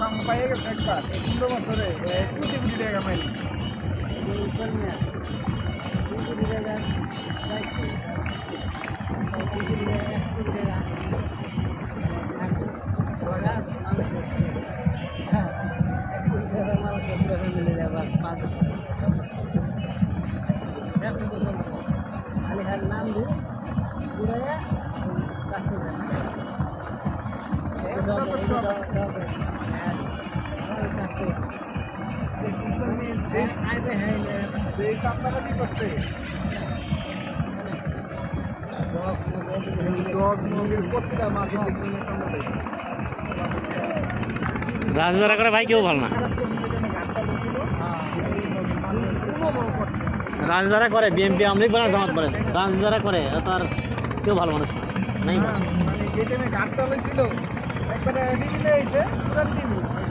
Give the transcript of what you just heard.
দাম পাইয়ে গেছে একবার 15 বছরে কোটি কোটি টাকা মাইলি নাম দিয়ে সেই চান্দাবাজি করছে ডগ মগের প্রতিটা মাসে দেখবেন চান্দা দেয় রাজদারা করে ভাই কেউ ভালো না। রাজদারা করে বিএমপি আমলিগ বানার জামাত করে, রাজদারা করে তার কেউ ভালো মানুষ নাই। মানে যে টাইমে ঘাটটা হয়েছিল একবারে টিভি লেগেছে পুরা টিভি